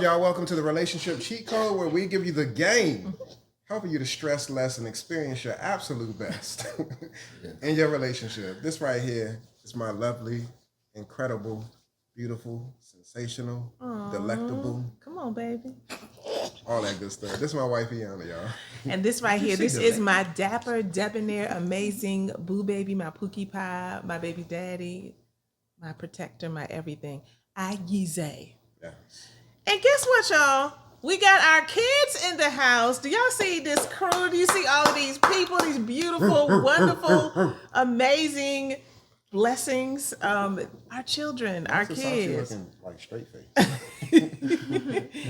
y'all? Welcome to the Relationship Cheat Code, where we give you the game, helping you to stress less and experience your absolute best in your relationship. This right here is my lovely, incredible, beautiful, sensational, delectable. Come on, baby. All that good stuff. This is my wife, Iana, y'all. And this right here, this is my dapper, debonair, amazing boo baby, my pookie pie, my baby daddy, my protector, my everything. Ayize. Yes. And guess what, y'all? We got our kids in the house. Do y'all see this crew? Do you see all of these people, these beautiful, wonderful, amazing blessings? Our children, our kids. Looking like straight face.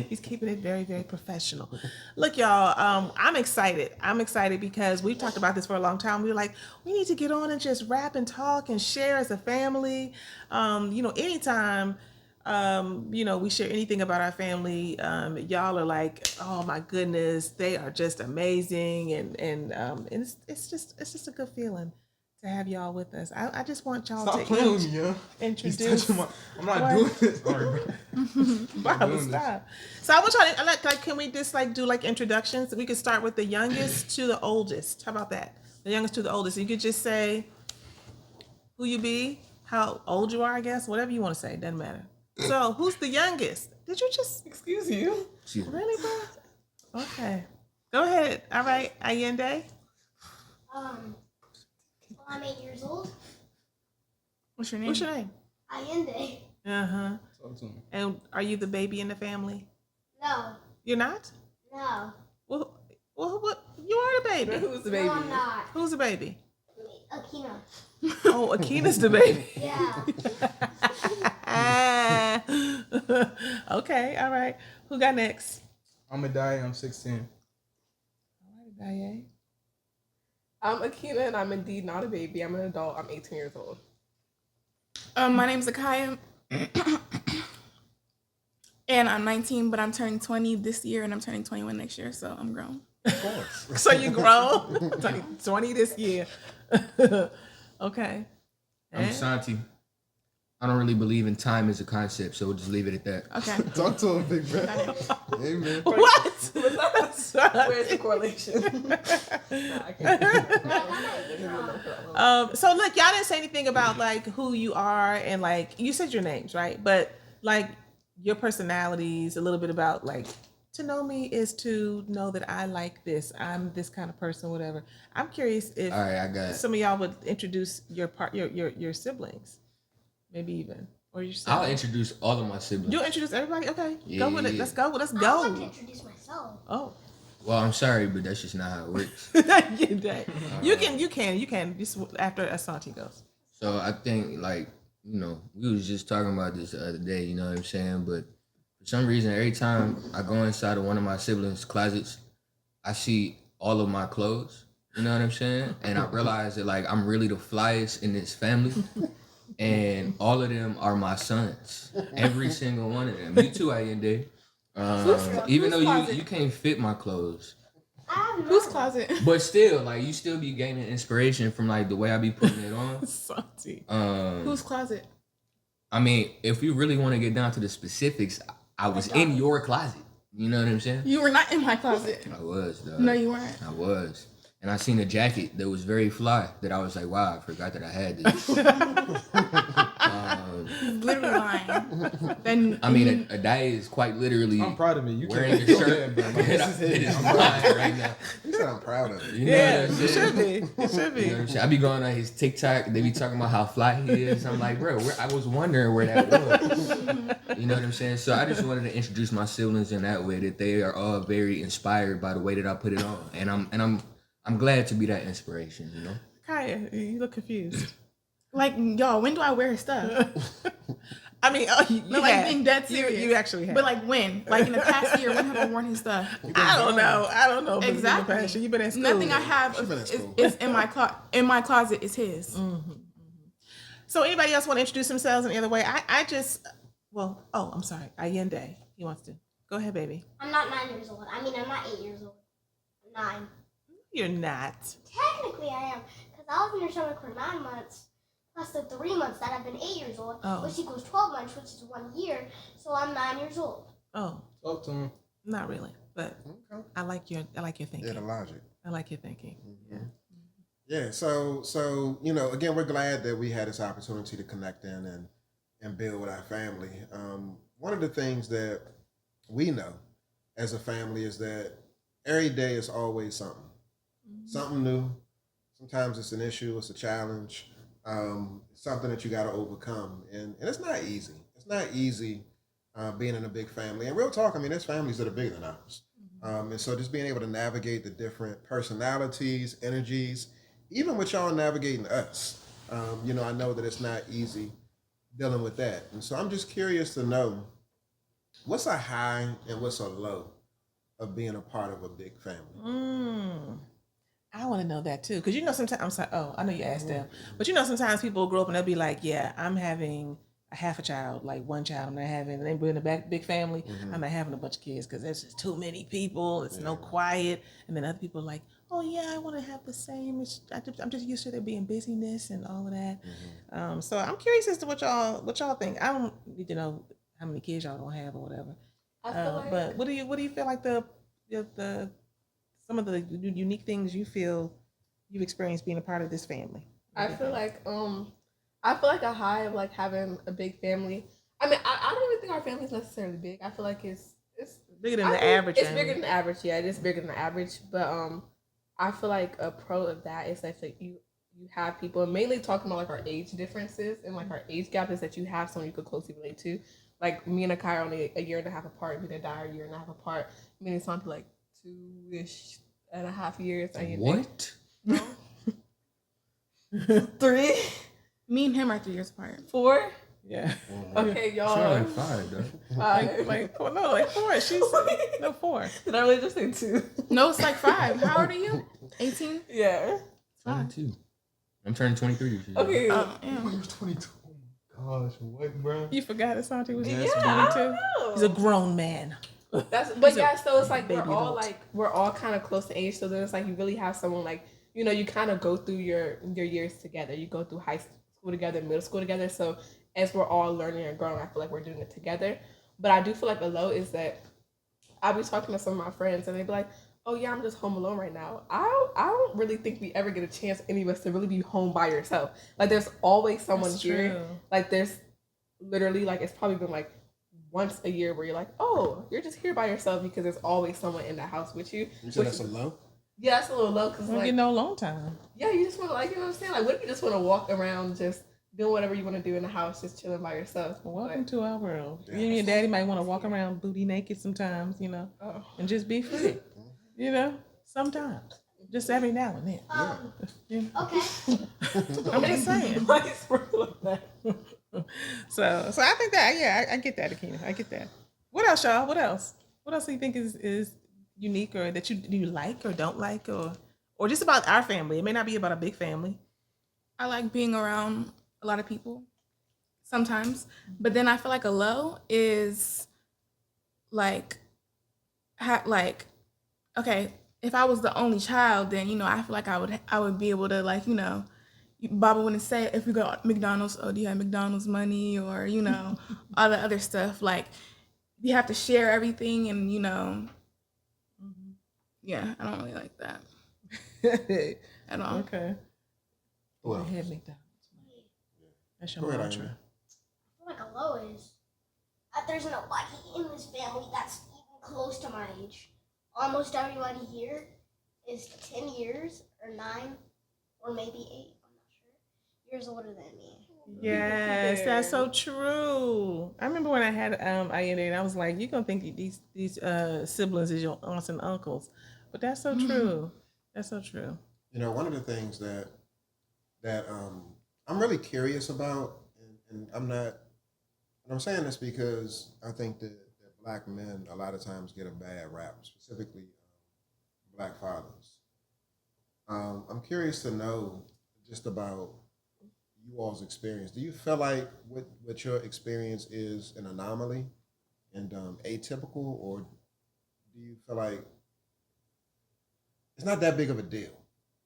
He's keeping it very, very professional. Look, y'all, I'm excited. I'm excited because we've talked about this for a long time. We were like, we need to get on and just rap and talk and share as a family. Anytime, we share anything about our family, y'all are like, oh my goodness, they are just amazing. And it's just a good feeling to have y'all with us. I just want y'all to introduce. I'm not doing this. Bob, stop. So I want y'all to like, can we just do introductions? We could start with the youngest to the oldest. How about that? The youngest to the oldest. You could just say who you be, how old you are, I guess, whatever you want to say, doesn't matter. So who's the youngest? Did you just Excuse you? really, bro? Okay, go ahead. All right, Allende. I'm 8 years old. What's your name? Allende. Talk to me. And are you the baby in the family? No. You're not? No. Well, what? You are the baby. Who's the baby? No, I'm not. Who's the baby? Akina. Oh, Akina's the baby. Yeah. Okay, all right. Who got next? I'm Adai. I'm 16. All right, Daye. I'm Akina, and I'm indeed not a baby. I'm an adult. I'm 18 years old. My name's Akaya, and I'm 19, but I'm turning 20 this year, and I'm turning 21 next year, so I'm grown. Of course. So you grown? 20 this year. Okay. I'm Santi. I don't really believe in time as a concept, so we'll just leave it at that. Okay. Talk to him, big man. Hey, man. What? Where's the correlation? I can't. So look, y'all didn't say anything about who you are and you said your names, right? But your personalities, a little bit about to know me is to know that I like this. I'm this kind of person, whatever. I'm curious if All right, I got it. some of y'all would introduce your siblings, maybe even or your siblings. I'll introduce all of my siblings. You'll introduce everybody. Okay, Yeah, go with it. yeah. Let's go. Let's I go. would like to introduce myself. Oh. Well, I'm sorry, but that's just not how it works. You can just after Asante goes. So I think we was just talking about this the other day, you know what I'm saying? But for some reason, every time I go inside of one of my siblings' closets, I see all of my clothes, you know what I'm saying? And I realize that I'm really the flyest in this family. And all of them are my sons. Every single one of them. You too, Allende. Even though you can't fit my clothes. Whose closet? But still, you still be gaining inspiration from the way I be putting it on. Santi. Whose closet? I mean, if you really want to get down to the specifics, I was in your closet. You know what I'm saying? You were not in my closet. I was, though. No, you weren't. I was. And I seen a jacket that was very fly that I was like, wow, I forgot that I had this. Literally lying. Then I mean, Adai is quite literally I'm proud of me. You wearing can't a go shirt ahead, bro. that is flying right now. You said I'm proud of you. You know what I'm You saying? should be. You should be. You know what I'm saying? I be going on his TikTok. They be talking about how fly he is. I'm like, bro, I was wondering where that was. You know what I'm saying? So I just wanted to introduce my siblings in that way, that they are all very inspired by the way that I put it on, and I'm glad to be that inspiration. You know? Kaya, you look confused. y'all, when do I wear his stuff? I mean, you No, have. being dead serious. You actually have. But when? In the past year, when have I worn his stuff? I don't know. But Exactly. in the past, you've been in school. Nothing I have been in school. is in my closet is his. So anybody else want to introduce themselves in any other way? I'm sorry. Allende. He wants to. Go ahead, baby. I'm not 9 years old. I'm not 8 years old. I'm 9. You're not. Technically, I am. Because I was in your stomach for 9 months. Plus the 3 months that I've been 8 years old. Oh. Which equals 12 months, which is 1 year. So I'm 9 years old. Oh. Talk to him. Not really, but Okay. I like your thinking. Yeah, the logic. I like your thinking. Yeah. Yeah. So again, we're glad that we had this opportunity to connect in and build with our family. One of the things that we know as a family is that every day is always something new. Sometimes it's an issue, it's a challenge, something that you got to overcome, and it's not easy. It's not easy being in a big family. And real talk, I mean, there's families that are bigger than ours, and so just being able to navigate the different personalities, energies, even with y'all navigating us. I know that it's not easy dealing with that, and so I'm just curious to know what's a high and what's a low of being a part of a big family. I want to know that too, because sometimes I'm sorry. Oh, I know you asked them, but sometimes people grow up and they'll be like, "Yeah, I'm having a half a child, like one child. I'm not having, and then we're in a big family. I'm not having a bunch of kids because there's just too many people. It's no quiet." And then other people are like, "Oh yeah, I want to have the same. I'm just used to there being busyness and all of that." So I'm curious as to what y'all think. I don't need to know how many kids y'all gonna have or whatever. I feel like, But what do you feel like the some of the unique things you feel you've experienced being a part of this family? I feel like a high of like having a big family. I mean, I don't even think our family's necessarily big. I feel like it's bigger than the average. It's bigger than the average. Yeah, it is bigger than the average. But I feel like a pro of that is that you have people, and mainly talking about like our age differences and like our age gap, is that you have someone you could closely relate to. Like me and Akai are only a year and a half apart. Me and Dai are a year and a half apart. Me and Santi like 2.5 years. What? No. 3, Me and him are 3 years apart. 4. Yeah. Okay, y'all. Sure, like 5 though. 5. Like like 4. She's no 4. Did I really just say 2? No, it's like 5. How old are you? 18? Yeah. 22. I'm turning 23 this year. Okay. Oh, yeah. 22. Oh my gosh, what, bro? You forgot that Santi was Yeah, 22. I don't know. He's a grown man. So it's like baby adult. we're all kind of close in age. So then it's like you really have someone like, you kind of go through your years together. You go through high school together, middle school together. So as we're all learning and growing, I feel like we're doing it together. But I do feel like a low is that I'll be talking to some of my friends and they be like, "Oh yeah, I'm just home alone right now." I don't really think we ever get a chance, any of us, to really be home by yourself. Like there's always someone That's here. true. Like there's literally like it's probably been like once a year where you're like, "Oh, you're just here by yourself," because there's always someone in the house with you. You said that's a low? Yeah, that's a little low because Don't like get no long time. yeah, you just want to like, you know what I'm saying? Like what if you just want to walk around just doing whatever you want to do in the house, just chilling by yourself? Welcome to our world. Yeah. You and your daddy might want to walk around booty naked sometimes, Oh. and just be free. Sometimes. Just every now and then. Okay. I'm just saying. So I think that, yeah, I get that, Akina. I get that. What else, y'all? What else? What else do you think is unique, or that you like or don't like, or just about our family? It may not be about a big family. I like being around a lot of people sometimes, but then I feel like a low is like, okay, if I was the only child, then I feel like I would be able to Baba wouldn't say if we go to McDonald's, "Oh, do you have McDonald's money?" or all the other stuff. Like you have to share everything, and yeah, I don't really like that at all. Okay. Who else? Ahead, McDonald's. That's your Go ahead, mantra. Amy. I feel like a low is that there's nobody in this family that's even close to my age. Almost everybody here is 10 years or 9 or maybe 8, I'm not sure, years older than me. Yes, that's so true. I remember when I had Ayende, and I was like, "You're gonna think these siblings is your aunts and uncles," but that's so true. That's so true. One of the things that I'm really curious about, and I'm saying this because I think that Black men a lot of times get a bad rap, specifically Black fathers. I'm curious to know just about you all's experience. Do you feel like what your experience is an anomaly and atypical, or do you feel like it's not that big of a deal?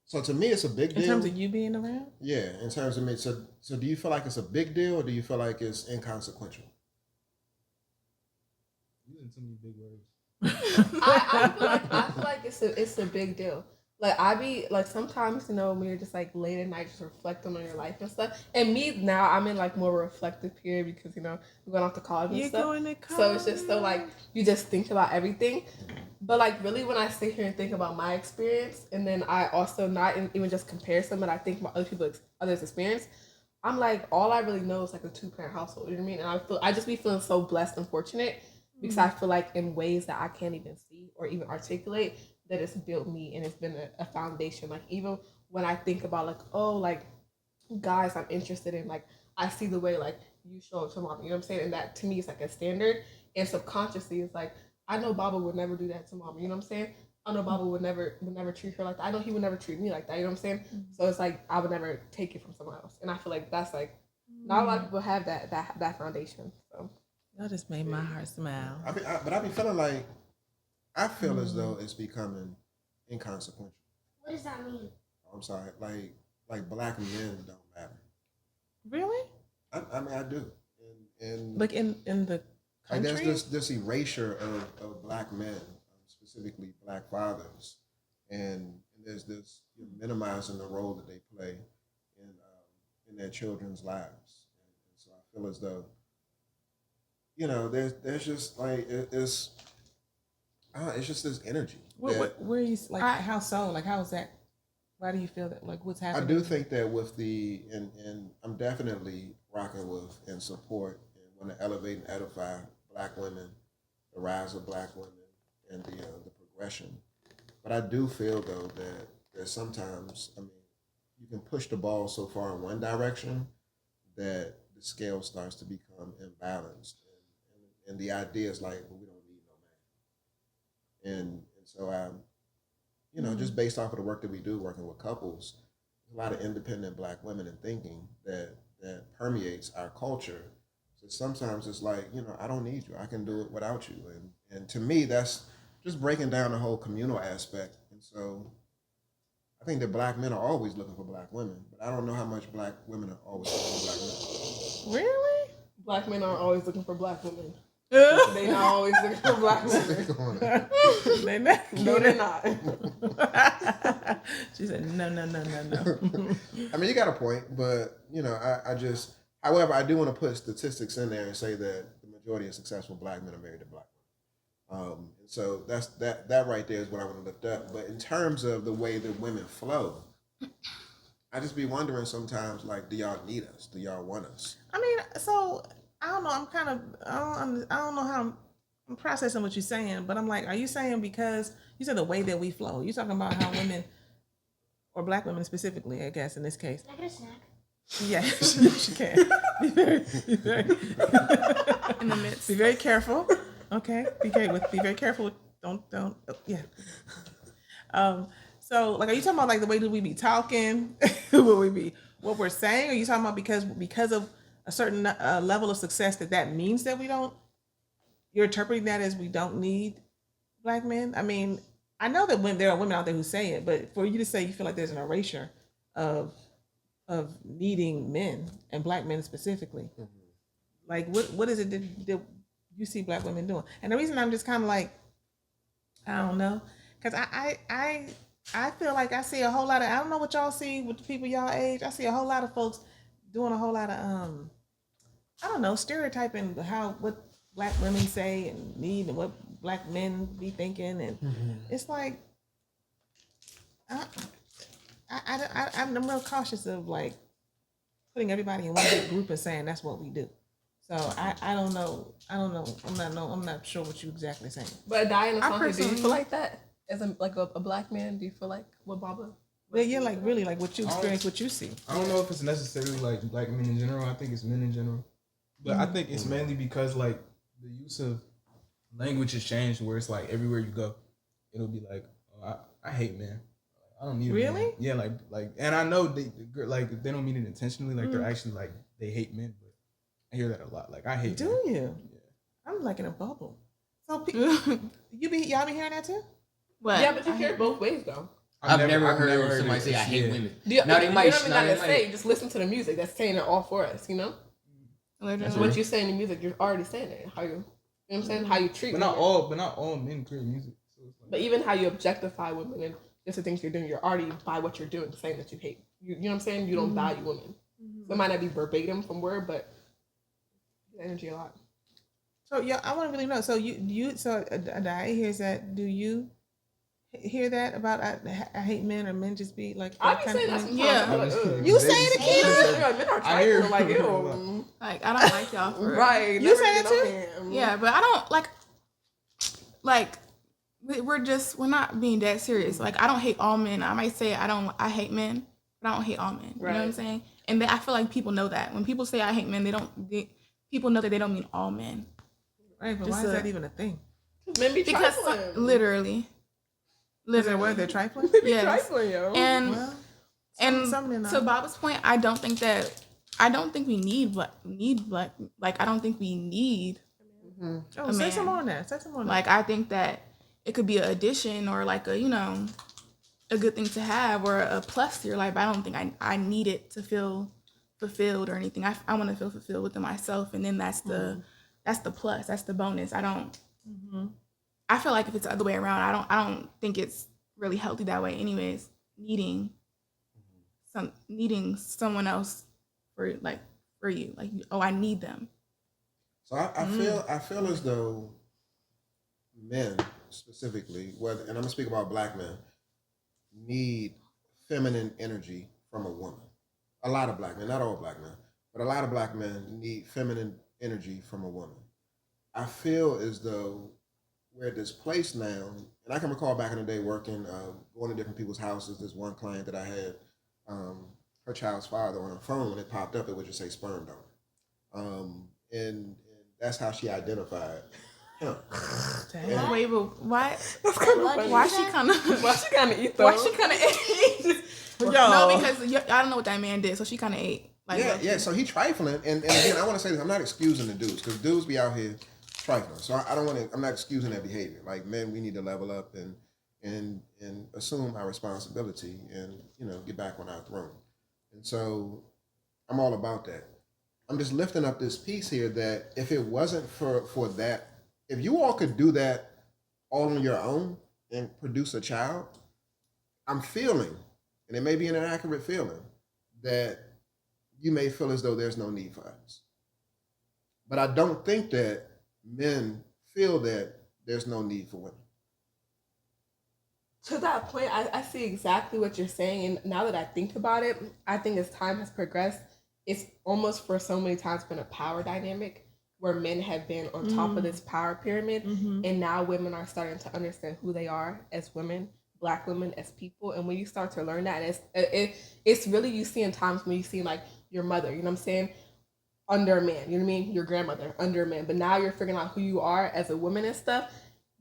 So to me, it's a big deal. In terms of you being around? Yeah, in terms of me. So do you feel like it's a big deal, or do you feel like it's inconsequential? Using too many big words. I feel like it's a big deal. Like I be like sometimes, you know, when you're just like late at night just reflecting on your life and stuff. And me now I'm in like more reflective period because, you know, I'm going off to college and You're stuff. going to college. So it's just so like you just think about everything. But like really when I sit here and think about my experience and then I also not even just comparison, but I think about others' experience, I'm like all I really know is like a 2-parent household. You know what I mean? And I just be feeling so blessed and fortunate because I feel like in ways that I can't even see or even articulate that it's built me and it's been a foundation. Like even when I think about like, oh, like guys I'm interested in, like I see the way like you show up to mom, you know what I'm saying? And that to me is like a standard. And subconsciously it's like, I know Baba would never do that to mom, you know what I'm saying? I know Baba would never treat her like that. I know he would never treat me like that, you know what I'm saying? Mm-hmm. So it's like I would never take it from someone else. And I feel like that's like not a lot of people have that foundation. So that just made my heart smile. But I be feeling like I feel as though it's becoming inconsequential. What does that mean? I'm sorry, like black men don't matter. Really? I mean, I do. And like in the country? Like there's this erasure of black men, specifically black fathers, and there's this minimizing the role that they play in their children's lives. And so I feel as though, you know, there's just like it's just this energy. Where you like how so? Like how is that? Why do you feel that? Like what's happening? I do think that with and I'm definitely rocking with and support and want to elevate and edify black women, the rise of black women, and the progression. But I do feel though that sometimes, I mean, you can push the ball so far in one direction that the scale starts to become imbalanced, and the idea is like, well, we don't need no man. And so I'm, you know, just based off of the work that we do working with couples, there's a lot of independent black women in thinking that permeates our culture. So sometimes it's like, you know, I don't need you. I can do it without you. And to me, that's just breaking down the whole communal aspect. And so I think that black men are always looking for black women, but I don't know how much black women are always looking for black men. Really? Black men aren't always looking for black women. They not always looking for black women. They not. No, they're not. She said, no. I mean, you got a point, but, you know, I just, however, I do want to put statistics in there and say that the majority of successful black men are married to black women. And so that right there is what I want to lift up. But in terms of the way that women flow, I just be wondering sometimes, like, do y'all need us? Do y'all want us? I mean, so I don't know. I don't know how I'm processing what you're saying, but I'm like, are you saying because you said the way that we flow? You talking about how women, or black women specifically, I guess in this case. Can I get a snack? Yeah, she can. Be very in the midst. Be very careful. Okay, be very careful. Don't. Yeah. So, like, are you talking about like the way that we be talking, what we're saying? Or are you talking about because of a certain level of success that means that we don't? You're interpreting that as we don't need black men. I mean, I know that when there are women out there who say it, but for you to say you feel like there's an erasure of needing men and black men specifically, like what is it that you see black women doing? And the reason I'm just kind of like, I don't know, because I feel like I see a whole lot of, I don't know what y'all see with the people y'all age. I see a whole lot of folks doing a whole lot of I don't know, stereotyping what black women say and need and what black men be thinking, and it's like I'm real cautious of like putting everybody in one big group and saying that's what we do. So I don't know. I'm not sure what you exactly saying. But Diana, do you feel like that as a black man? Do you feel like what Baba? Well, yeah, like really, like what you experience, what you see. I don't know if it's necessarily like black men in general. I think it's men in general, but I think it's mainly because like the use of language has changed, where it's like everywhere you go, it'll be like, oh, I hate men. I don't need really. Men. Yeah, like, and I know they don't mean it intentionally. Like they're actually like they hate men, but I hear that a lot. Like I hate. Do men. you? Yeah. I'm like in a bubble. So y'all be hearing that too? What? Yeah, but you hear it both ways though. I've never heard somebody say I hate women. Now they might. You don't even say. Just listen to the music. That's saying it all for us. You know. What you say in the music, you're already saying it. How you You know what I'm saying? How you treat But women. not all men create music. So it's like, But even how you objectify women and just the things you're doing, you're already by what you're doing saying that you hate. You know what I'm saying? You don't value women. So it might not be verbatim from word, but energy a lot. So yeah, I want to really know. So Dai hears that. Do you hear that about I hate men or men just be like? I that be kind saying of that women? sometimes. Yeah. I'm like, ugh. You say it again? Like, men are I hear trifling, like, it. ew. Like I don't like y'all for real. Right. You never say get that on too? him. Yeah, but I don't like we're not being that serious. Like I don't hate all men. I might say I hate men, but I don't hate all men. You know what I'm Right. saying? And I feel like people know that. When people say I hate men, people know that they don't mean all men. Right, but Just why is a- that even a thing? Men be Because trifling. literally. Is that where they're trifling? They be Yes. trifling, yo. And Well, and some men to are. Bob's point, I don't think we need black, like I don't think we need Oh, a say man. some more on that. Say some more on that. Like I think that it could be an addition or like a a good thing to have or a plus to your life. But I don't think I need it to feel fulfilled or anything. I want to feel fulfilled within myself, and then that's the plus. That's the bonus. I feel like if it's the other way around, I don't think it's really healthy that way. Anyways, needing someone else for you, like oh I need them. So I feel as though men specifically, whether and I'm gonna speak about black men, need feminine energy from a woman. A lot of black men, not all black men, but a lot of black men need feminine energy from a woman. I feel as though we're at this place now, and I can recall back in the day working, going to different people's houses. There's one client that I had, her child's father on her phone, when it popped up, it would just say sperm donor. And that's how she identified him. Damn. Wait, but why? That's kind of What? funny. Why she kind of? Why she kind of eat though? Why she kind of ate? Yo. No, because I don't know what that man did, so she kind of ate. Like, Yeah, low-key. yeah. So he trifling, and again, I want to say this: I'm not excusing the dudes because dudes be out here trifling. So I don't want to. I'm not excusing that behavior. Like men, we need to level up and assume our responsibility and get back on our throne. And so I'm all about that. I'm just lifting up this piece here that if it wasn't for that, if you all could do that all on your own and produce a child, I'm feeling, and it may be an inaccurate feeling, that you may feel as though there's no need for us. But I don't think that men feel that there's no need for women. To that point, I see exactly what you're saying. And now that I think about it, I think as time has progressed, it's almost for so many times been a power dynamic where men have been on top of this power pyramid. And now women are starting to understand who they are as women, Black women as people. And when you start to learn that, it's really, you see in times when you see like your mother, you know what I'm saying? Under a man, you know what I mean? Your grandmother under a man. But now you're figuring out who you are as a woman and stuff.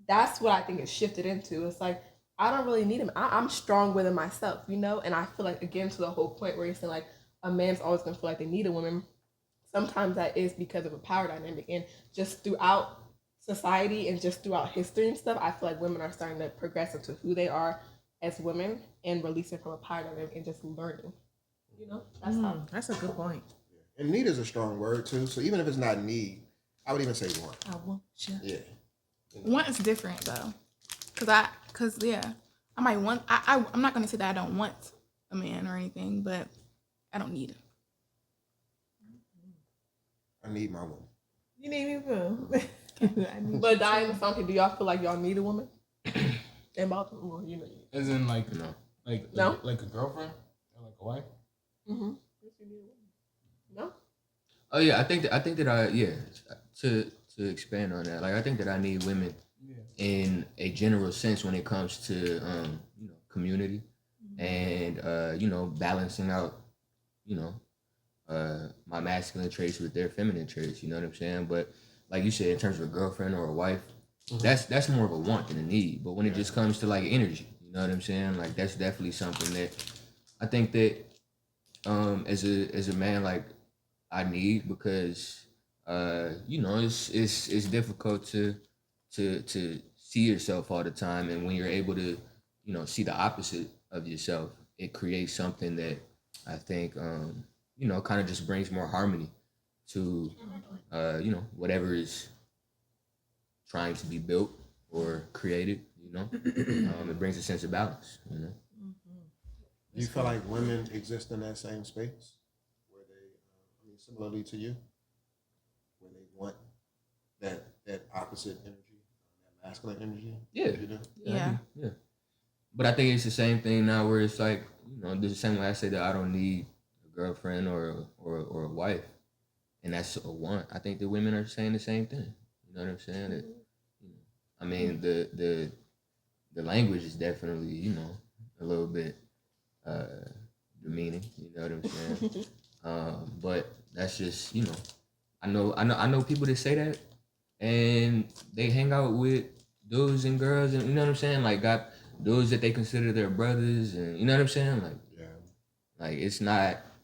That's what I think it's shifted into. It's like, I don't really need him. I'm strong within myself, And I feel like, again, to the whole point where you're saying like a man's always gonna feel like they need a woman. Sometimes that is because of a power dynamic. And just throughout society and just throughout history and stuff, I feel like women are starting to progress into who they are as women and releasing from a power dynamic and just learning. That's how. That's a good point. And need is a strong word too. So even if it's not need, I would even say want. I want you. Yeah. Want is different though, cause I might want. I'm not gonna say that I don't want a man or anything, but I don't need him. I need my woman. You need me, boo. But Diane and Funky, do y'all feel like y'all need a woman? In Baltimore, as in like No? like a girlfriend or like a wife. Mm-hmm. No? Oh yeah, I think that to expand on that, like I think that I need women in a general sense when it comes to community and balancing out my masculine traits with their feminine traits. You know what I'm saying? But like you said, in terms of a girlfriend or a wife, that's more of a want than a need. But when it just comes to like energy, you know what I'm saying? Like that's definitely something that I think that as a man, like I need, because it's difficult to see yourself all the time, and when you're able to see the opposite of yourself, it creates something that I think kind of just brings more harmony to whatever is trying to be built or created. You know, it brings a sense of balance. You know. Do you feel like women exist in that same space where they, I mean, similarly to you, where they want that opposite energy, that masculine energy? Yeah. You do? Yeah. Yeah. But I think it's the same thing now where it's like, you know, the same way I say that I don't need a girlfriend or a wife, and that's a want. I think the women are saying the same thing. You know what I'm saying? That, you know, I mean, the language is definitely, you know, a little bit demeaning. You know what I'm saying? But that's just, you know, I know people that say that, and they hang out with dudes and girls, and you know what I'm saying? Like, got dudes that they consider their brothers, and you know what I'm saying? Like, Yeah. like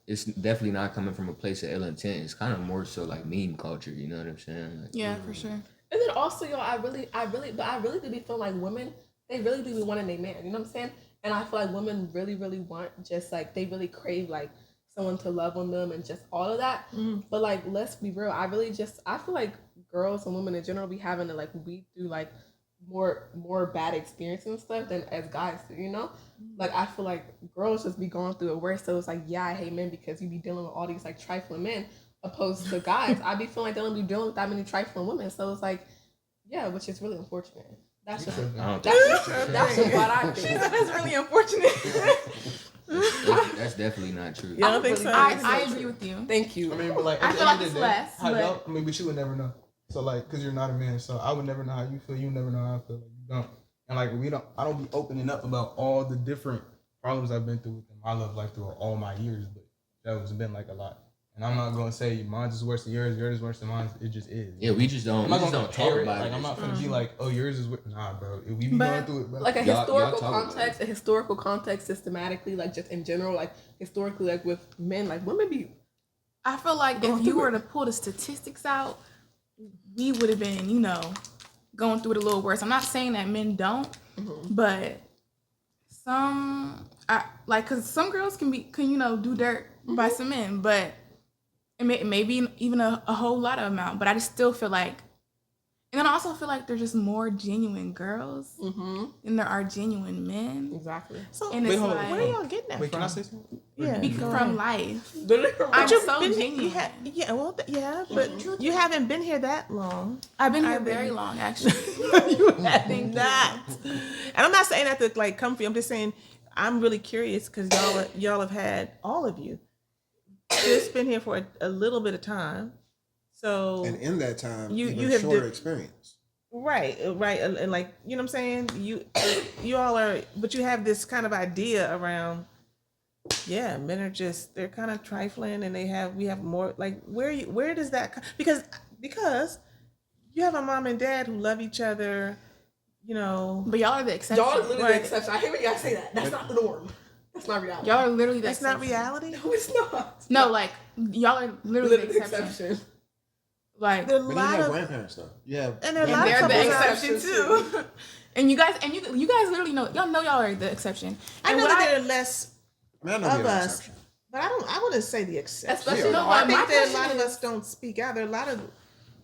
it's definitely not coming from a place of ill intent. It's kind of more so like meme culture. You know what I'm saying? Like, Yeah, for sure. And then also, yo, I really do be feeling like women, they really do be wanting a man. You know what I'm saying? And I feel like women really, really want just like, they really crave like someone to love on them and just all of that. But like, let's be real. I feel like girls and women in general be having to like weed through like more bad experiences and stuff than as guys do, you know? Like, I feel like girls just be going through it worse. So it's like, yeah, I hate men because you be dealing with all these like trifling men, opposed to guys. I be feeling like they don't be dealing with that many trifling women. So it's like, yeah, which is really unfortunate. That's just what I think. She said that's really unfortunate. that's definitely not true. You don't think so? I agree with you. Thank you. I mean, but like, I at the feel end like of the it's day, less, how but- y'all, I mean, but you would never know. So like, cause you're not a man, so I would never know how you feel. You never know how I feel. Like, you don't, and like I don't be opening up about all the different problems I've been through within my love life through all my years, but that has been like a lot. And I'm not gonna say mine's is worse than yours is worse than mine. It just is. Yeah, we just don't. I'm not We just gonna don't compare talk it. about Like, it. I'm not gonna be like, oh, yours is nah, bro. We be going through it, bro. Like Y'all historical talk about context, a historical context systematically, like just in general, like historically, like with men, like women be. I feel like if you were to pull the statistics out, we would have been, you know, going through it a little worse. I'm not saying that men don't, but because some girls can you know, do dirt by some men, but it may be even a whole lot of amount. But I just still feel like, and then I also feel like there's just more genuine girls than there are genuine men. Exactly. So And Wait, it's hold on, like, where are y'all getting that Wait, from? can I say something? Yeah, go from ahead. life. But I'm you've so been genuine. but you haven't been here that long. I've been here very long, actually. You have not. And I'm not saying that to like comfy. I'm just saying I'm really curious because y'all have had, all of you just been here for a little bit of time. So And in that time, You even have shorter di- experience. right, and like, you know what I'm saying? You all are, but you have this kind of idea around, yeah, men are just, they're kind of trifling, and we have more, like, where does that come? Because you have a mom and dad who love each other, you know. But y'all are the exception. Y'all are literally Right. the exception. I hate when y'all say that. That's not the norm. That's not reality. Y'all are literally the That's not exception. reality. No, it's not. No, like y'all are literally the exception. Like, There are a But you lot have of, grandparents though. You have and there are a lot of they're the couples out- exception too. And you guys literally know y'all are the exception. I And know what that there are less I mean, I know of you're an us, exception. but I wouldn't say the exception. Especially No, I my think that a lot question of is- us don't speak out. There are a lot of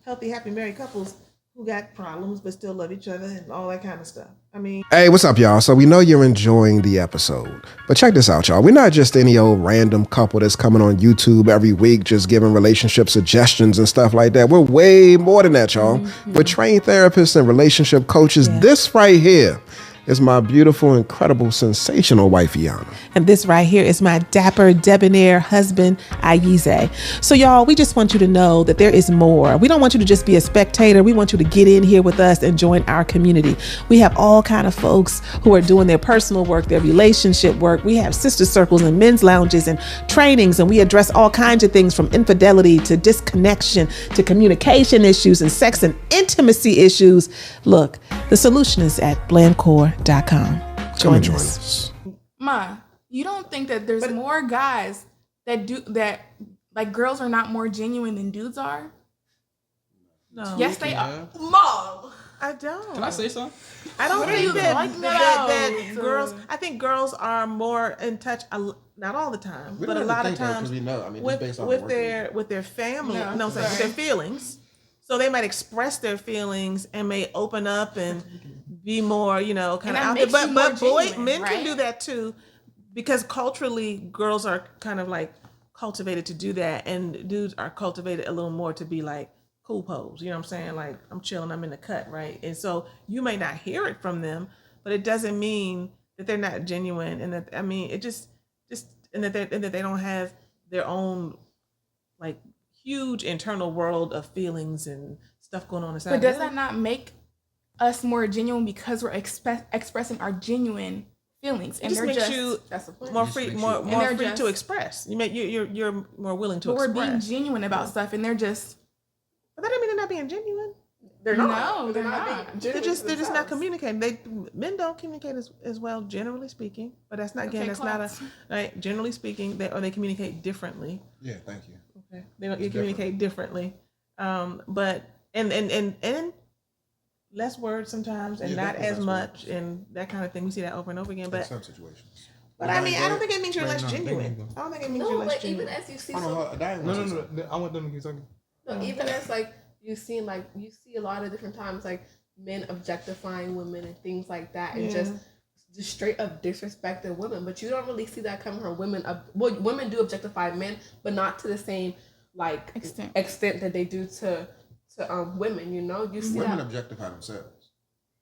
healthy, happy married couples who got problems but still love each other and all that kind of stuff. I mean, Hey, what's up, y'all? So we know you're enjoying the episode, but check this out, y'all. We're not just any old random couple that's coming on YouTube every week just giving relationship suggestions and stuff like that. We're way more than that, y'all. We're trained therapists and relationship coaches. This right here is my beautiful, incredible, sensational wife, Iana. and this right here is my dapper, debonair husband, Ayize. So y'all, we just want you to know that there is more. We don't want you to just be a spectator. We want you to get in here with us and join our community. We have all kind of folks who are doing their personal work, their relationship work. We have sister circles and men's lounges and trainings, and we address all kinds of things from infidelity to disconnection to communication issues and sex and intimacy issues. Look, the solution is at blandcore.com. Come Join and join us. us. Ma, you don't think that there's more guys that do that, like girls are not more genuine than dudes are? No, Yes, they are. Yeah. Mom. I don't. Can I say something? I don't What are think you that, talking that about? girls. I think girls are more in touch. Not all the time, We but don't a have to lot of think, though, 'cause times we know. I mean, with just based on with work their family. No, No, I'm saying with their feelings. So they might express their feelings and may open up and be more, kind of And that out there. makes you But more men genuine, can do right? that too, because culturally, girls are kind of like cultivated to do that, and dudes are cultivated a little more to be like cool pose. You know what I'm saying? Like, I'm chilling, I'm in the cut, right? And so you may not hear it from them, but it doesn't mean that they're not genuine, and that, I mean, it just and that they don't have their own like huge internal world of feelings and stuff going on inside. But does them. that not make us more genuine because we're expressing our genuine feelings? It just makes you That's the point. more Just free, makes more you- more they're free to just- express. You're more willing to But we're express. being genuine about stuff, and they're just But that doesn't mean they're not being genuine. They're No, not. they're not. being They're genuine just to not themselves. communicating. Men don't communicate as well, generally speaking. But that's not Okay, that's not a class. right. Generally speaking, they communicate differently. Yeah, thank you. Okay, they don't. You It's communicate differently. But and less words sometimes, and Yeah, not definitely as less much, words. and that kind of thing. We see that over and over again. In But some situations. I mean, I don't think it means you're Wait, less no, there you genuine. go. I don't think it means No, you're less but even genuine. as you see Hold some, on, Diane No, wants no, to say no. I want them to keep talking. no, even as like you see a lot of different times like men objectifying women and things like that, and Yeah. just straight up disrespecting women. But you don't really see that coming from women. Well, women do objectify men, but not to the same like extent. that they do to women. You see women that. objectify themselves.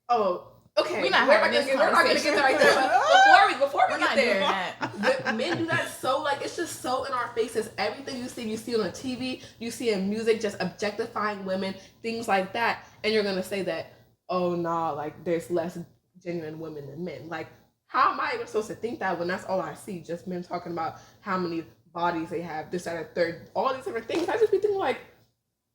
Oh, okay. We're not We're having this we're not gonna get conversation. there right there. But before we We're get not there, doing that. men do that so like it's just so in our faces. Everything you see on TV, you see in music, just objectifying women, things like that, and you're gonna say that, oh nah, like there's less genuine women than men. Like, how am I even supposed to think that when that's all I see? Just men talking about how many bodies they have, this, that, and third, all these different things. I just be thinking like,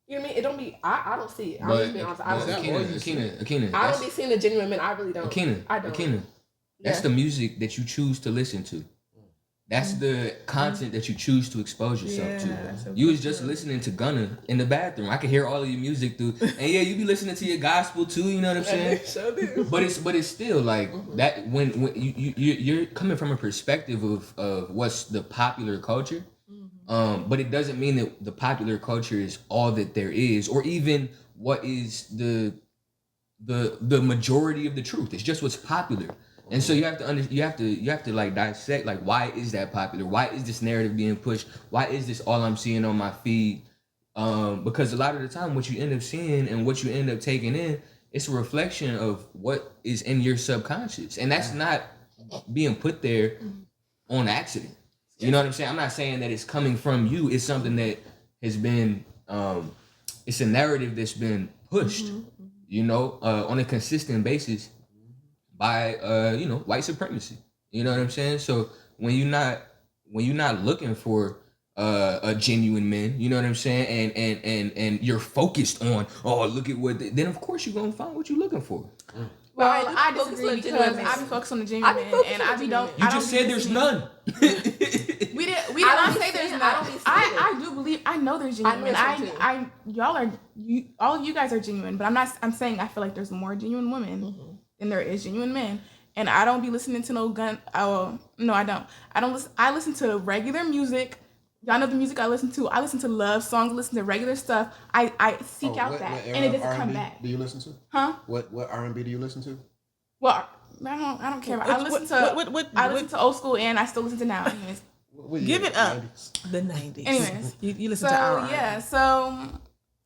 you know what I mean? It don't be. I don't see it. I'm But just being honest. I don't see it. Akina, I don't be seeing the genuine men. I really don't. I don't. Akina, that's Yeah. the music that you choose to listen to. That's the content that you choose to expose yourself to. You was just listening to Gunna in the bathroom. I could hear all of your music through, and yeah, you be listening to your gospel too. You know what I'm saying? Sure do. But it's still like that when you're coming from a perspective of what's the popular culture. But it doesn't mean that the popular culture is all that there is, or even what is the majority of the truth. It's just what's popular. And so you have to like dissect, like, why is that popular? Why is this narrative being pushed? Why is this all I'm seeing on my feed? Because a lot of the time what you end up seeing and what you end up taking in, it's a reflection of what is in your subconscious. And that's not being put there on accident. You know what I'm saying? I'm not saying that it's coming from you. It's something that has been, it's a narrative that's been pushed, on a consistent basis by, white supremacy. You know what I'm saying? So when you're not looking for a genuine man, you know what I'm saying? And you're focused on, look at what, then of course you're going to find what you're looking for. Well, I do I focus disagree on because genuine men. I be focused on the I genuine be men, focused and on I the be genuine don't. men. I don't just be said there's seeing- none. We didn't. I I don't don't be say there's seeing- none. I don't be seeing I do believe. I know there's genuine men. know so too. Y'all are. All of you guys are genuine, but I'm not. I'm saying I feel like there's more genuine women than there is genuine men, and I don't be listening to no gun. Oh no, I don't. I don't listen. I listen to regular music. Y'all know the music I listen to. I listen to love songs. Listen to regular stuff. I seek out what that, era and it of doesn't come R&B back. do you listen to? Huh? What R&B do you listen to? Well, I don't care. I listen to. I listen to old school, and I still listen to now. Anyways. What Give year? it up. 90s? The 90s. Anyways, you listen So to our yeah, so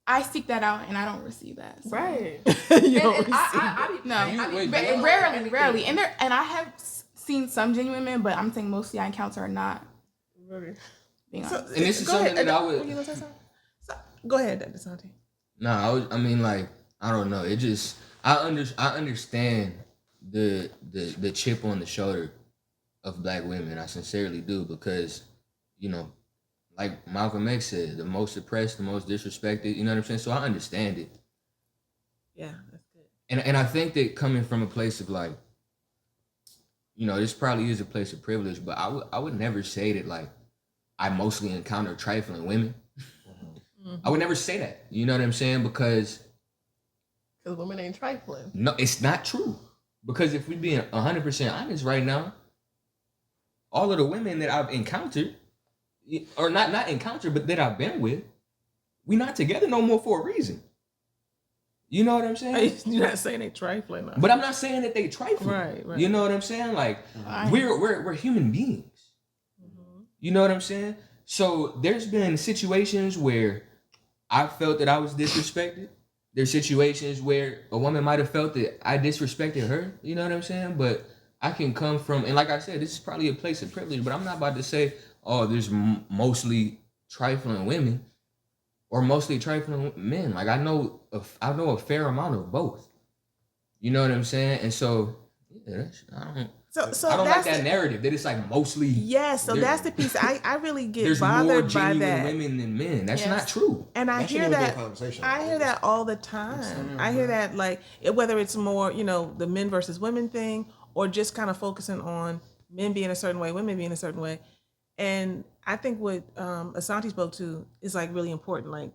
I seek that out, and I don't receive that. So. Right. you don't And receive I be No, I be wait, praying for rarely, everything. and I have seen some genuine men, but I'm saying mostly I encounter are not being So, honest. And this is go something ahead. that I would- Were you gonna say something? Go ahead, Santi. No, I mean, like, I don't know. It just I understand the chip on the shoulder of black women. I sincerely do, because, like Malcolm X said, the most oppressed, the most disrespected. You know what I'm saying? So I understand it, Yeah, that's good. and I think that coming from a place of like, this probably is a place of privilege, but I would never say that like I mostly encounter trifling women. I would never say that. You know what I'm saying? Because women ain't trifling. no, it's not true. Because if we're being 100% honest right now, all of the women that I've encountered, or not encountered, but that I've been with, we're not together no more for a reason. You know what I'm saying? You're not saying they trifling, though. But I'm not saying that they trifle. Right. You know what I'm saying? Like we're human beings. You know what I'm saying? So there's been situations where I felt that I was disrespected. There's situations where a woman might have felt that I disrespected her. You know what I'm saying? But I can come from, and like I said, this is probably a place of privilege, but I'm not about to say, oh, there's mostly trifling women or mostly trifling men. Like I know a fair amount of both. You know what I'm saying? And so, yeah, I don't like that narrative that it's like mostly. Yes, so that's the piece I really get there's bothered more by genuine that. women than men. That's not true. And I hear that. I hear that all the time. I hear that like whether it's more the men versus women thing or just kind of focusing on men being a certain way, women being a certain way. And I think what Asante spoke to is like really important. Like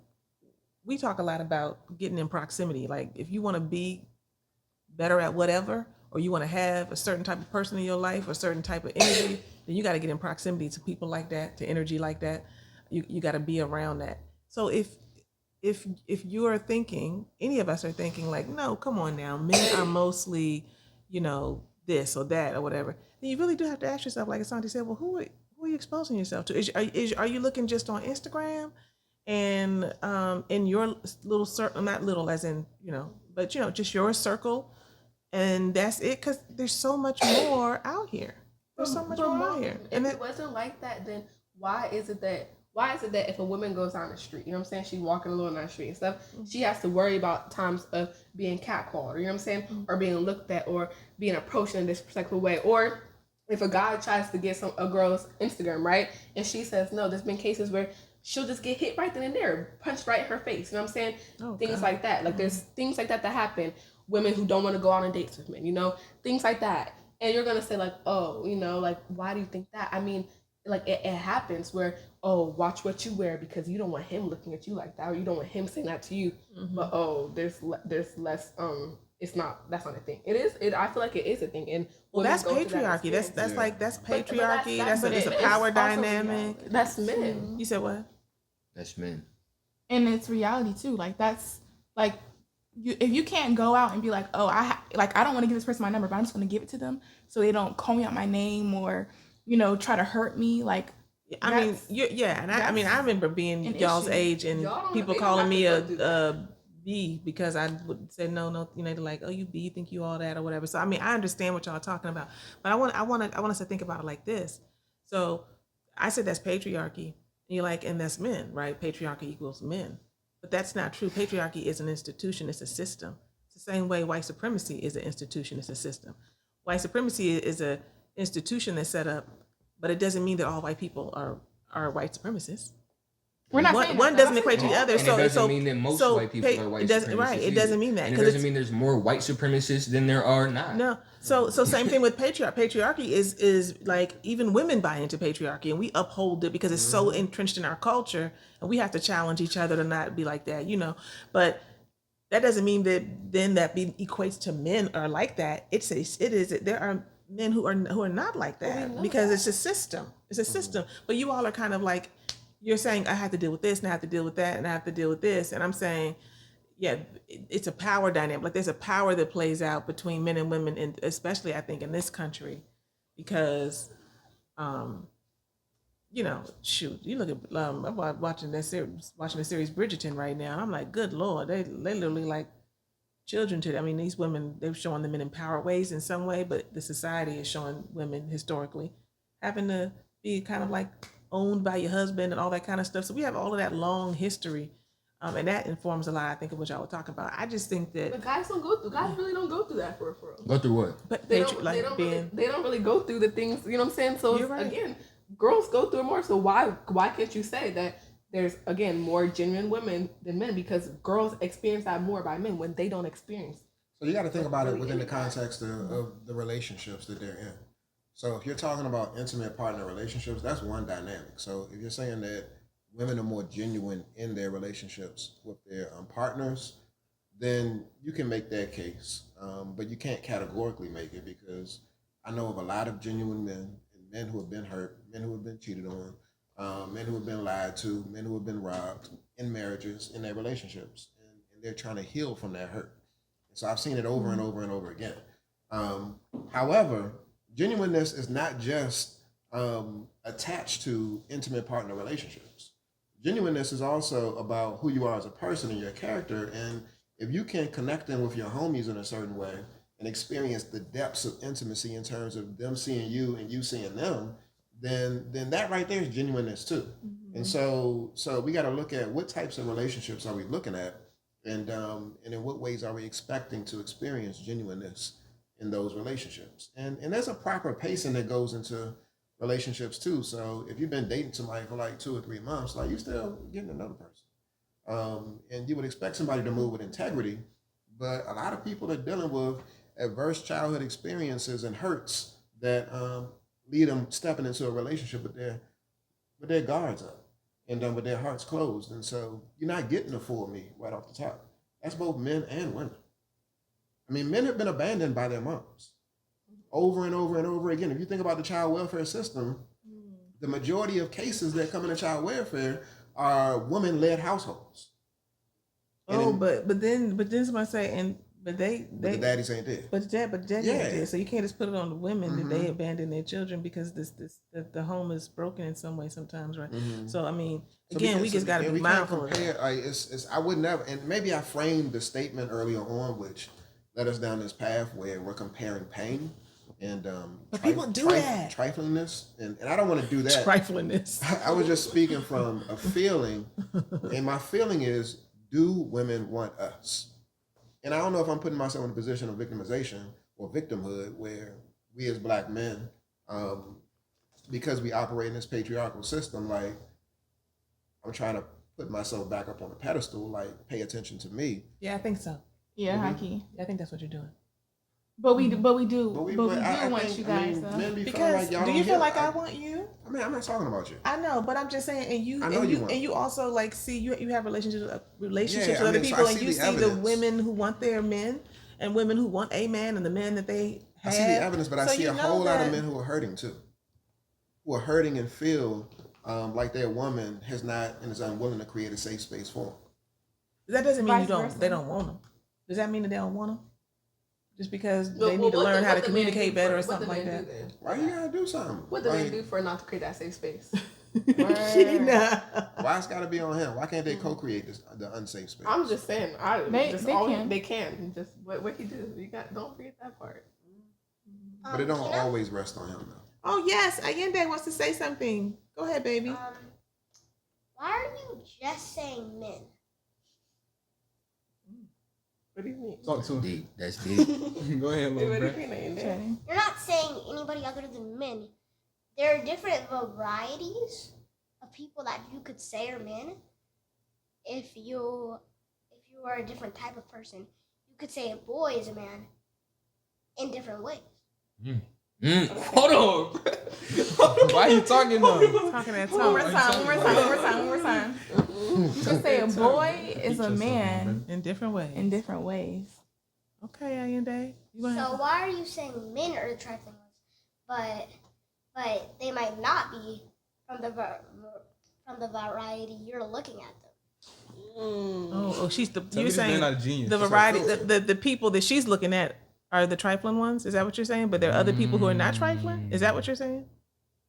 we talk a lot about getting in proximity. Like if you want to be better at whatever, or you want to have a certain type of person in your life, or a certain type of energy, then you got to get in proximity to people like that, to energy like that. You got to be around that. So if you are thinking, any of us are thinking like, no, come on now, men are mostly, this or that or whatever, then you really do have to ask yourself, like Asante said, well, who are you exposing yourself to? Are you looking just on Instagram and in your little circle, not little as in, but just your circle, and that's it? Because there's so much more out here. There's so much more out here. And if it wasn't like that, then why is it that if a woman goes down the street, you know what I'm saying, she's walking alone down the street and stuff, she has to worry about times of being catcalled, or, you know what I'm saying, or being looked at, or being approached in a disrespectful way, or if a guy tries to get a girl's Instagram, right, and she says no, there's been cases where she'll just get hit right then and there, punched right in her face, you know what I'm saying, things like that. Like there's things like that happen. Women who don't want to go out on dates with men, things like that. And you're going to say like, oh, like, why do you think that? I mean, like it happens where, oh, watch what you wear because you don't want him looking at you like that, or you don't want him saying that to you. But there's less, that's not a thing. I feel like it is a thing. And that's patriarchy. That's patriarchy. That's a power dynamic. That's men. You said what? That's men. And it's reality too. Like that's like, if you can't go out and be like, oh, I don't want to give this person my number, but I'm just going to give it to them so they don't call me out my name or, try to hurt me. Like, I mean, and I remember being y'all's age and people calling me a B because I would say no, they're like, oh, you B, you think you all that or whatever. So I mean, I understand what y'all are talking about, but I want us to think about it like this. So I said that's patriarchy, and you're like, and that's men, right? Patriarchy equals men. But that's not true. Patriarchy is an institution. It's a system. It's the same way white supremacy is an institution. It's a system. White supremacy is an institution that's set up, but it doesn't mean that all white people are white supremacists. We're not saying one doesn't equate to the other. And it doesn't mean that most white people are white supremacists. Right. It doesn't mean that. And it doesn't mean there's more white supremacists than there are not. No. So same thing with patriarchy. Patriarchy is like even women buy into patriarchy, and we uphold it because it's so entrenched in our culture, and we have to challenge each other to not be like that, But that doesn't mean that then that equates to men are like that. There are men who are not like that because it's a system. It's a system. But you all are kind of like, you're saying I have to deal with this and I have to deal with that and I have to deal with this, and I'm saying, yeah, it's a power dynamic. Like there's a power that plays out between men and women, and especially I think in this country, because, shoot, you look at I'm watching the series Bridgerton right now, and I'm like, good Lord, they literally like children to. I mean, these women, they're showing them in empowered ways in some way, but the society is showing women historically having to be kind of like owned by your husband and all that kind of stuff. So we have all of that long history, and that informs a lot, I think, of what y'all were talking about. I just think that but guys really don't go through that for real. Go through what? But they don't really go through the things, you know what I'm saying? So right. Again, girls go through it more. So why can't you say that there's, again, more genuine women than men? Because girls experience that more by men when they don't experience. So you got to think about it within the context of the relationships that they're in. So if you're talking about intimate partner relationships, that's one dynamic. So if you're saying that women are more genuine in their relationships with their partners, then you can make that case. But you can't categorically make it, because I know of a lot of genuine men, and men who have been hurt, men who have been cheated on, men who have been lied to, men who have been robbed in marriages, in their relationships. and they're trying to heal from that hurt. So I've seen it over and over and over again. However, genuineness is not just attached to intimate partner relationships. Genuineness is also about who you are as a person and your character. And if you can connect them with your homies in a certain way and experience the depths of intimacy in terms of them seeing you and you seeing them, then that right there is genuineness too. And so we got to look at what types of relationships are we looking at, and in what ways are we expecting to experience genuineness in those relationships. And there's a proper pacing that goes into relationships too. So if you've been dating somebody for like 2 or 3 months, like you're still getting to know the person. And you would expect somebody to move with integrity, but a lot of people are dealing with adverse childhood experiences and hurts that lead them stepping into a relationship with their guards up and with their hearts closed. And so you're not getting the full me right off the top. That's both men and women. I mean, men have been abandoned by their moms over and over and over again. If you think about the child welfare system, the majority of cases that come into child welfare are woman-led households. But then somebody say, but the daddies ain't there. But daddy ain't there. So you can't just put it on the women that they abandon their children because the home is broken in some way sometimes, right? So I mean, again, we just got to be mindful of that. I would never, and maybe I framed the statement earlier on, which led us down this path where we're comparing pain and but people do that triflingness, and I don't want to do that. Triflingness. I was just speaking from a feeling, and my feeling is, do women want us? And I don't know if I'm putting myself in a position of victimization or victimhood where we as Black men, because we operate in this patriarchal system, like I'm trying to put myself back up on a pedestal, like pay attention to me. Yeah, I think so. Yeah, high key. I think that's what you're doing. But we do want think, you guys. Men be feeling Because like y'all do don't you feel get- like I want you? I mean, I'm not talking about you. I know, but I'm just saying, I know you want. and you also like see you have relationships Yeah, with I other mean, so people, I and see you the see the evidence. women who want their men and women who want a man and the men that they have. I see the evidence, but I So see you a know whole lot of that- men who are hurting too, who are hurting and feel like their woman has not and is unwilling to create a safe space for them. That doesn't mean Vice versa. they don't want them. Does that mean that they don't want them? Just because Well, they need to what learn the- how to what the men communicate do better for- or what something the like men that? do then? Why you gotta do something? What do Like, they do for not to create that safe space? why it's gotta be on him? Why can't they co-create the unsafe space? I'm just saying, They can. They can. Just what you do. Don't forget that part. But it don't Tina? always rest on him though. Oh yes, Allende wants to say something. Go ahead, baby. Why are you just saying men? What do you mean? Talk to him. Deep. That's deep. Go ahead, little What do you bro. mean? Ain't there? Chatting. You're not saying anybody other than men. There are different varieties of people that you could say are men. If you are a different type of person, you could say a boy is a man in different ways. Hold on. Why are you talking though? Talking that One more talk time. One more time. You can say a boy is a man in different ways. in different ways. Okay, Allende. You gonna have So why are you saying men are the trifling ones, but they might not be from the variety you're looking at them? she's the Tell me you're this man saying not a genius. the That's variety our filter. the people that she's looking at are the trifling ones. Is that what you're saying? But there are other people who are not trifling. Is that what you're saying?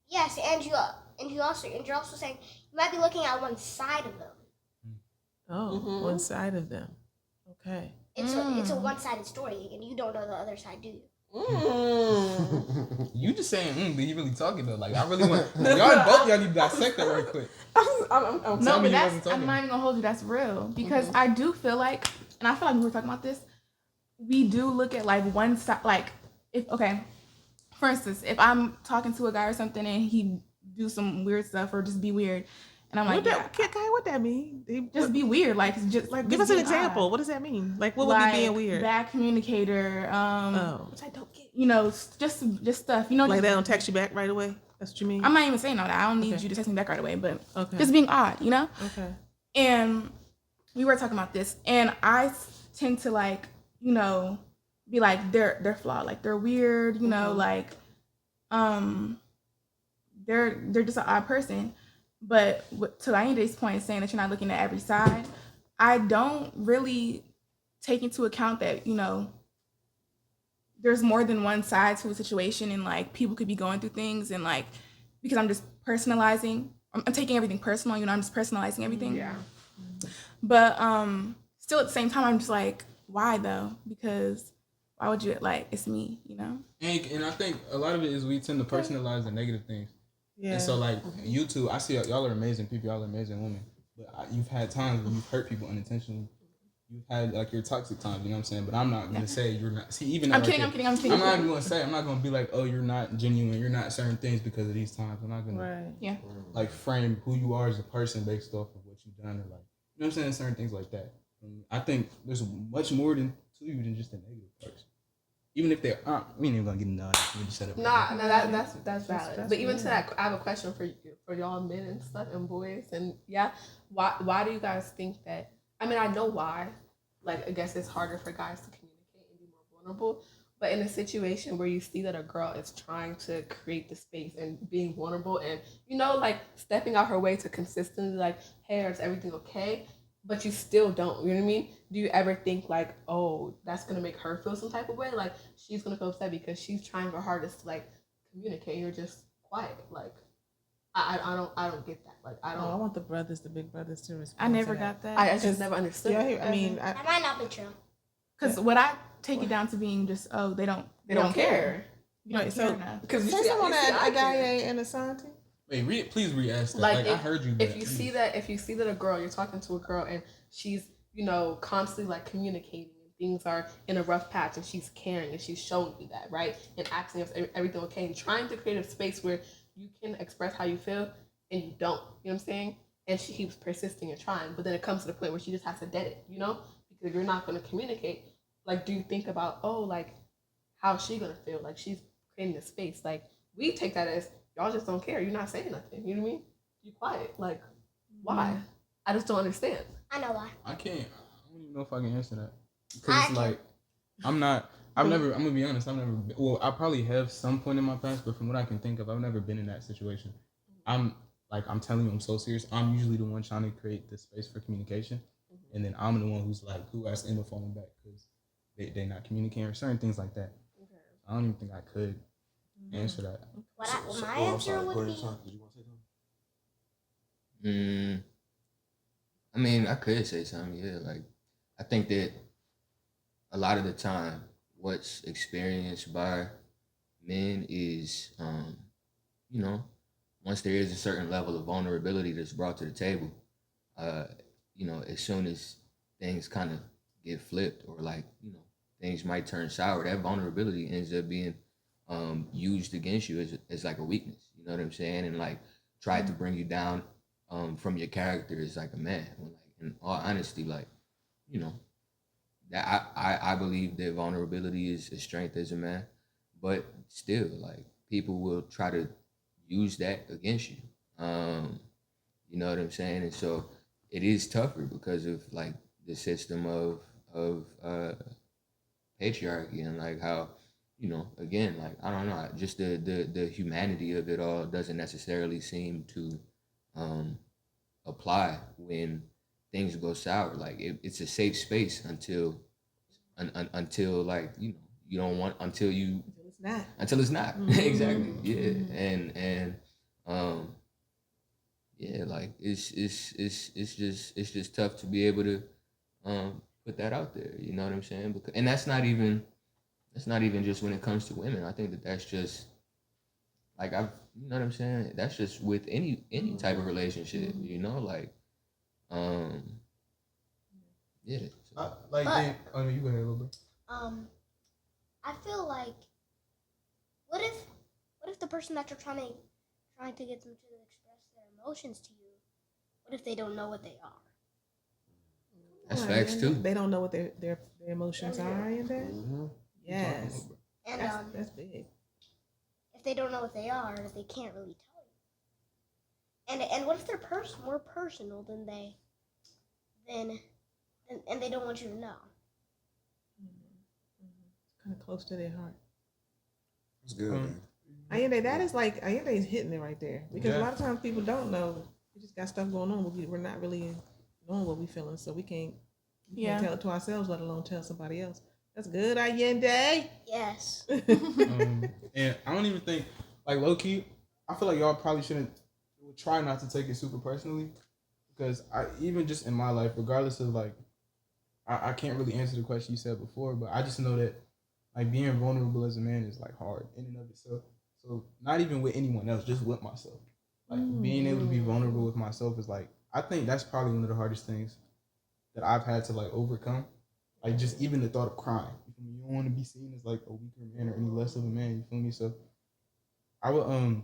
Yes, and you're also saying you might be looking at one side of them. Oh, one side of them. Okay. It's a one-sided story, and you don't know the other side, do you? You just saying, but you really talking though. Like I really want y'all need to dissect that right quick. I'm No, me but you that's, wasn't talking. I'm not even gonna hold you. That's real because I do feel like, and I feel like when we were talking about this, we do look at like one side. Like if for instance, if I'm talking to a guy or something and he do some weird stuff or just be weird, and I'm like, What that mean? just be weird. Like just Like, just give us an be example. odd. What does that mean? Like, what would be being weird? Bad communicator. Which I don't get. You know, just stuff. You know, Like just, they don't text you back right away? That's what you mean? I'm not even saying all that. I don't need Okay. you to text me back right away, but Okay. just being odd. You know. Okay. And we were talking about this, and I tend to like, you know, be like they're flawed, like they're weird, you know, like they're just an odd person. But to Lainde's point, saying that you're not looking at every side, I don't really take into account that, there's more than one side to a situation, and like people could be going through things, and like because I'm just personalizing, I'm taking everything personal, I'm just personalizing everything. Yeah. But still at the same time, I'm just like, why though? Because why would you, like, it's me, And I think a lot of it is we tend to personalize the negative things. Yeah. And so, like, you two, I see y'all are amazing people, y'all are amazing women. But you've had times when you've hurt people unintentionally. You've had, like, your toxic times, you know what I'm saying? But I'm not going to say you're not. See, even I'm kidding. I'm not even going to say, I'm not going to be like, oh, you're not genuine, you're not certain things because of these times. I'm not going to, like, frame who you are as a person based off of what you've done or, like, you know what I'm saying? Certain things like that. I think there's much more to you than just the negative parts. Even if they're, we ain't even gonna get into that. We just set up. That's valid. But even to that, I have a question for y'all men and stuff and boys, and why do you guys think that? I mean, I know why. Like, I guess it's harder for guys to communicate and be more vulnerable. But in a situation where you see that a girl is trying to create the space and being vulnerable and like stepping out her way to consistently like, hey, is everything okay? But you still don't, you know what I mean? Do you ever think like, oh, that's gonna make her feel some type of way? Like she's gonna feel upset because she's trying her hardest to like communicate. You're just quiet. Like I don't get that. Like I don't. I want the big brothers to respond. I never got that. I just never understood. Yeah, I mean, that might not be true. Because what I take it down to being just, oh, they don't care. You don't care enough. Because you say see, someone I a guy and Asante. Wait, please re-ask that. Like I heard you. If you see that a girl, you're talking to a girl and she's, constantly like communicating and things are in a rough patch and she's caring and she's showing you that, right? And asking if everything okay and trying to create a space where you can express how you feel and you don't, you know what I'm saying? And she keeps persisting and trying, but then it comes to the point where she just has to dead it, because you're not going to communicate. Like, do you think about, like, how's she going to feel? Like, she's creating a space. Like, we take that as, y'all just don't care. You're not saying nothing. You know what I mean? You're quiet. Like, why? Mm-hmm. I just don't understand. I know why. I don't even know if I can answer that. Because it's like, I'm going to be honest, I probably have some point in my past, but from what I can think of, I've never been in that situation. I'm telling you, I'm so serious. I'm usually the one trying to create the space for communication. Mm-hmm. And then I'm the one who has to end up falling back because they're not communicating or certain things like that. Okay. I don't even think I could answer that. My answer would be... Did you want to say something? I mean, I could say something, yeah. Like, I think that a lot of the time, what's experienced by men is, once there is a certain level of vulnerability that's brought to the table, as soon as things kind of get flipped or like, things might turn sour, that vulnerability ends up being used against you as like a weakness. You know what I'm saying? And like try to bring you down from your character as like a man. When, like, in all honesty, like, that I believe that vulnerability is a strength as a man, but still, like, people will try to use that against you. You know what I'm saying? And so it is tougher because of like the system of patriarchy and like how, again, like, I don't know, just the humanity of it all doesn't necessarily seem to apply when things go sour. Like it's a safe space until like, you don't want until it's not. Mm-hmm. Exactly. Yeah. And yeah, like it's just tough to be able to put that out there. You know what I'm saying? And that's not even just when it comes to women. I think that's just like you know what I'm saying? That's just with any type of relationship, like yeah. So. You go ahead a little bit. I feel like what if the person that you're trying to get them to express their emotions to you, what if they don't know what they are? That's facts too. They don't know what their emotions are, ain't they? Mm-hmm. Yes. And that's big. If they don't know what they are, they can't really tell you. And what if they're more personal than and they don't want you to know? Kind of close to their heart. It's good, man. Ayende, that is like, Ayende's hitting it right there. Because a lot of times people don't know. We just got stuff going on, but we're not really knowing what we feeling, so we can't Yeah. tell it to ourselves, let alone tell somebody else. That's good, Allende. Yes. And I don't even think, like, low key, I feel like y'all probably shouldn't try not to take it super personally, because even just in my life, regardless of like, I can't really answer the question you said before, but I just know that like being vulnerable as a man is like hard in and of itself. So not even with anyone else, just with myself. Like being able to be vulnerable with myself is like, I think that's probably one of the hardest things that I've had to like overcome. Like just even the thought of crying. You feel me? You don't want to be seen as like a weaker man or any less of a man. You feel me? So I would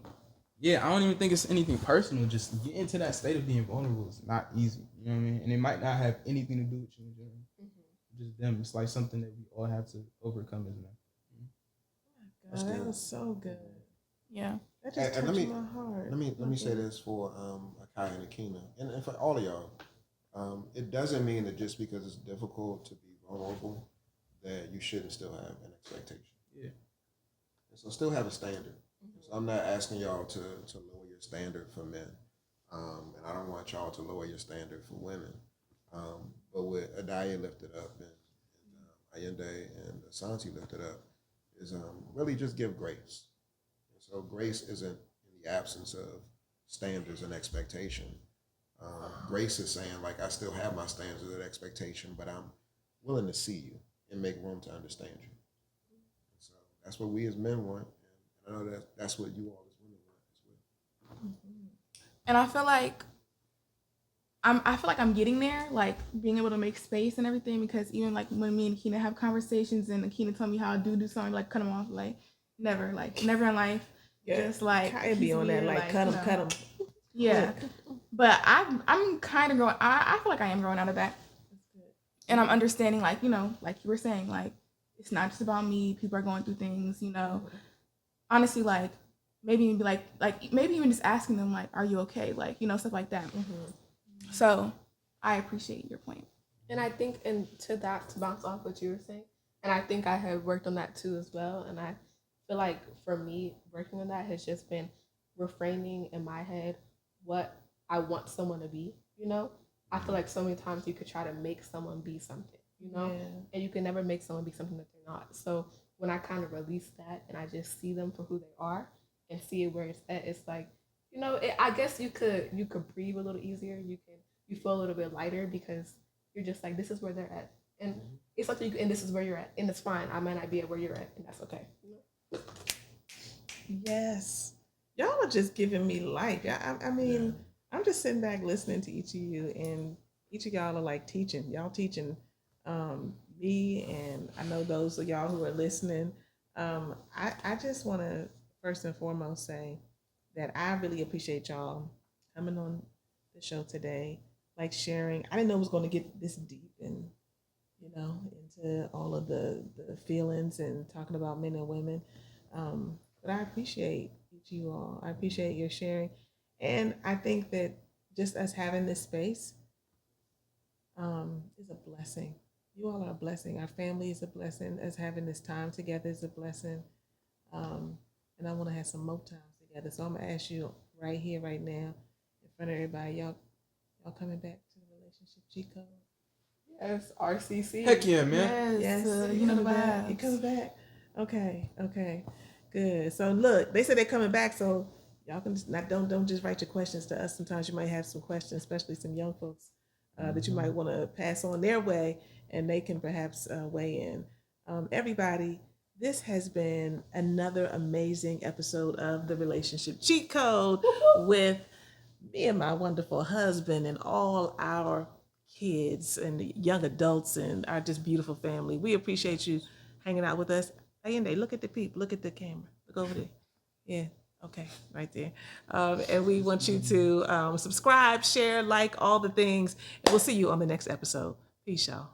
yeah, I don't even think it's anything personal. Just get into that state of being vulnerable is not easy. You know what I mean? And it might not have anything to do with you in general. Just them. It's like something that we all have to overcome as men. God, that was so good. Yeah. That just And touched my heart. let me say this for Akai and Akina, and for all of y'all. It doesn't mean that just because it's difficult to be vulnerable that you shouldn't still have an expectation. Yeah. And so still have a standard. So I'm not asking y'all to lower your standard for men. And I don't want y'all to lower your standard for women. But what Adaya lifted up and Allende and Asante lifted up is really just give grace. And so grace isn't in the absence of standards and expectation. Grace is saying, like, I still have my standards and expectation, but I'm willing to see you and make room to understand you. And so that's what we as men want. And I know that's what you all as women want as well. And I feel like I'm getting there, like being able to make space and everything, because even like when me and Akina have conversations and Akina tell me how I do something, like cut him off, like never in life. Yeah. Just like I'd be he's on that, weird, like, cut him, cut him. Yeah. But I'm kind of growing. I feel like I am growing out of that, and I'm understanding, like, like you were saying, like it's not just about me. People are going through things, Honestly, like maybe even be like maybe even just asking them, like, are you okay, like, stuff like that. So I appreciate your point. And I think, and to bounce off what you were saying, and I think I have worked on that too as well. And I feel like for me, working on that has just been reframing in my head what I want someone to be. I feel like so many times you could try to make someone be something, and you can never make someone be something that they're not. So when I kind of release that and I just see them for who they are and see it where it's at, it's like, I guess you could breathe a little easier. You feel a little bit lighter because you're just like, this is where they're at, and it's up to you, and this is where you're at, and it's fine. I might not be at where you're at, and that's okay. Yes, y'all are just giving me life. I mean, I'm just sitting back listening to each of you, and each of y'all are like teaching. Y'all teaching me, and I know those of y'all who are listening. I just want to first and foremost say that I really appreciate y'all coming on the show today, like sharing. I didn't know it was going to get this deep and, into all of the feelings and talking about men and women. But I appreciate each of you all. I appreciate your sharing. And I think that just us having this space is a blessing. You all are a blessing. Our family is a blessing. Us having this time together is a blessing. And I want to have some more time together. So I'm gonna ask you right here, right now, in front of everybody, y'all coming back to the relationship cheat code? Yes, RCC. Heck yeah, man. Yes, you know the back. vibes. You coming back? Okay, good. So look, they said they're coming back, so y'all can just don't just write your questions to us. Sometimes you might have some questions, especially some young folks that you might want to pass on their way, and they can perhaps weigh in. Everybody, this has been another amazing episode of the Relationship Cheat Code with me and my wonderful husband and all our kids and young adults and our just beautiful family. We appreciate you hanging out with us. Ayende, look at the people, look at the camera, look over there. Yeah, okay, right there. And we want you to subscribe, share, like all the things. And we'll see you on the next episode. Peace, y'all.